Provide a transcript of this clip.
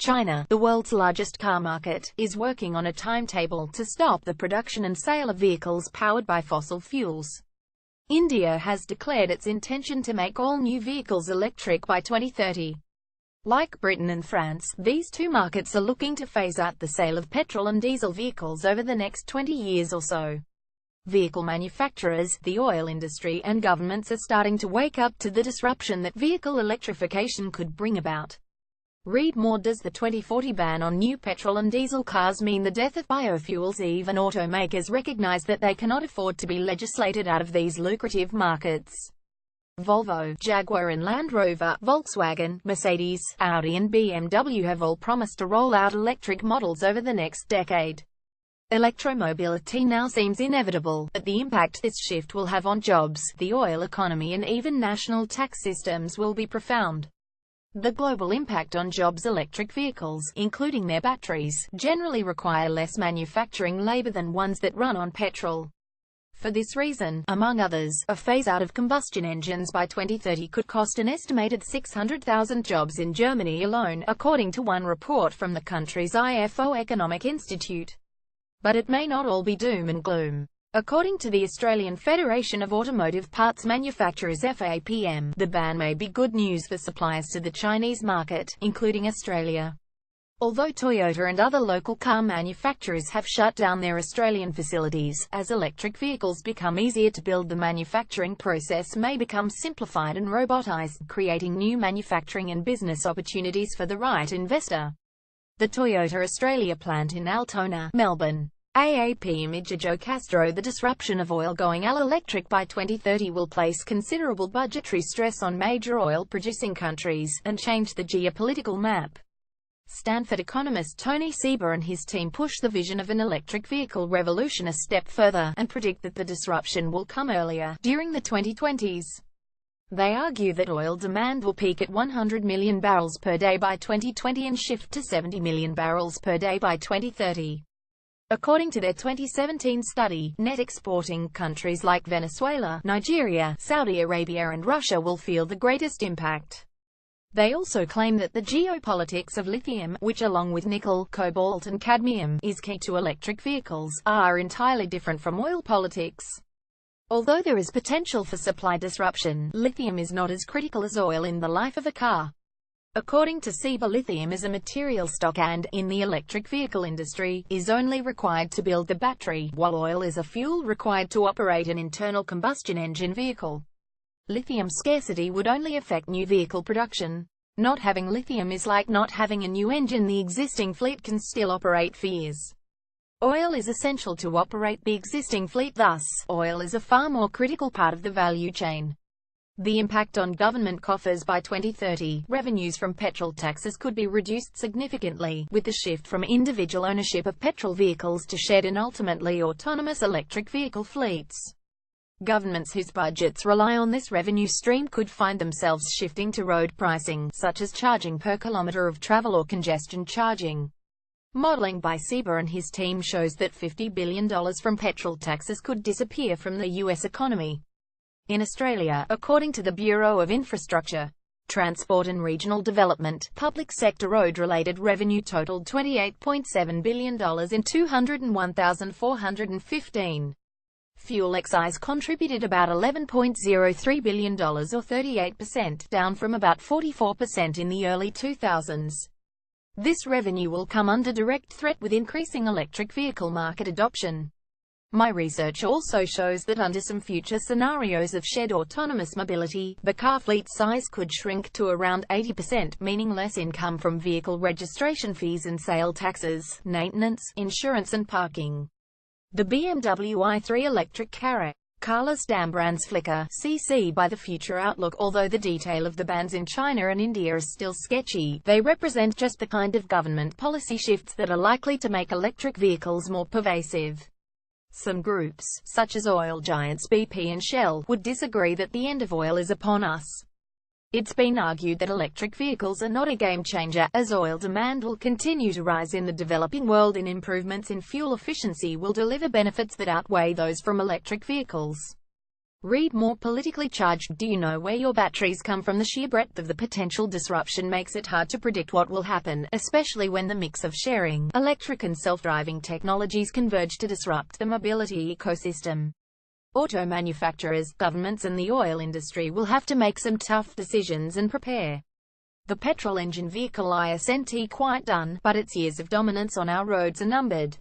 China, the world's largest car market, is working on a timetable to stop the production and sale of vehicles powered by fossil fuels. India has declared its intention to make all new vehicles electric by 2030. Like Britain and France, these two markets are looking to phase out the sale of petrol and diesel vehicles over the next 20 years or so. Vehicle manufacturers, the oil industry, and governments are starting to wake up to the disruption that vehicle electrification could bring about. Read more. Does the 2040 ban on new petrol and diesel cars mean the death of biofuels? Even automakers recognize that they cannot afford to be legislated out of these lucrative markets. Volvo, Jaguar and Land Rover, Volkswagen, Mercedes, Audi and BMW have all promised to roll out electric models over the next decade. Electromobility now seems inevitable, but the impact this shift will have on jobs, the oil economy and even national tax systems will be profound. The global impact on jobs. Electric vehicles, including their batteries, generally require less manufacturing labor than ones that run on petrol. For this reason, among others, a phase-out of combustion engines by 2030 could cost an estimated 600,000 jobs in Germany alone, according to one report from the country's IFO Economic Institute. But it may not all be doom and gloom. According to the Australian Federation of Automotive Parts Manufacturers (FAPM), the ban may be good news for suppliers to the Chinese market, including Australia. Although Toyota and other local car manufacturers have shut down their Australian facilities, as electric vehicles become easier to build, the manufacturing process may become simplified and robotised, creating new manufacturing and business opportunities for the right investor. The Toyota Australia plant in Altona, Melbourne. AAP Image Joe Castro. The disruption of oil going all electric by 2030 will place considerable budgetary stress on major oil-producing countries, and change the geopolitical map. Stanford economist Tony Seba and his team push the vision of an electric vehicle revolution a step further, and predict that the disruption will come earlier, during the 2020s. They argue that oil demand will peak at 100 million barrels per day by 2020 and shift to 70 million barrels per day by 2030. According to their 2017 study, net exporting countries like Venezuela, Nigeria, Saudi Arabia and Russia will feel the greatest impact. They also claim that the geopolitics of lithium, which along with nickel, cobalt and cadmium, is key to electric vehicles, are entirely different from oil politics. Although there is potential for supply disruption, lithium is not as critical as oil in the life of a car. According to Seba, lithium is a material stock and, in the electric vehicle industry, is only required to build the battery, while oil is a fuel required to operate an internal combustion engine vehicle. Lithium scarcity would only affect new vehicle production. Not having lithium is like not having a new engine. The existing fleet can still operate for years. Oil is essential to operate the existing fleet, thus, oil is a far more critical part of the value chain. The impact on government coffers. By 2030, revenues from petrol taxes could be reduced significantly, with the shift from individual ownership of petrol vehicles to shared and ultimately autonomous electric vehicle fleets. Governments whose budgets rely on this revenue stream could find themselves shifting to road pricing, such as charging per kilometer of travel or congestion charging. Modeling by Seba and his team shows that $50 billion from petrol taxes could disappear from the U.S. economy. In Australia, according to the Bureau of Infrastructure, Transport and Regional Development, public sector road-related revenue totaled $28.7 billion in 2001,415. Fuel excise contributed about $11.03 billion or 38%, down from about 44% in the early 2000s. This revenue will come under direct threat with increasing electric vehicle market adoption. My research also shows that under some future scenarios of shared autonomous mobility, the car fleet size could shrink to around 80%, meaning less income from vehicle registration fees and sale taxes, maintenance, insurance and parking. The BMW i3 electric car. Carlos Dambrand's Flickr, CC by the Future Outlook. Although the detail of the bans in China and India is still sketchy, they represent just the kind of government policy shifts that are likely to make electric vehicles more pervasive. Some groups, such as oil giants BP and Shell, would disagree that the end of oil is upon us. It's been argued that electric vehicles are not a game changer, as oil demand will continue to rise in the developing world and improvements in fuel efficiency will deliver benefits that outweigh those from electric vehicles. Read more. Politically charged. Do you know where your batteries come from? The sheer breadth of the potential disruption makes it hard to predict what will happen, especially when the mix of sharing, electric and self-driving technologies converge to disrupt the mobility ecosystem. Auto manufacturers, governments and the oil industry will have to make some tough decisions and prepare. The petrol engine vehicle isn't quite done, but its years of dominance on our roads are numbered.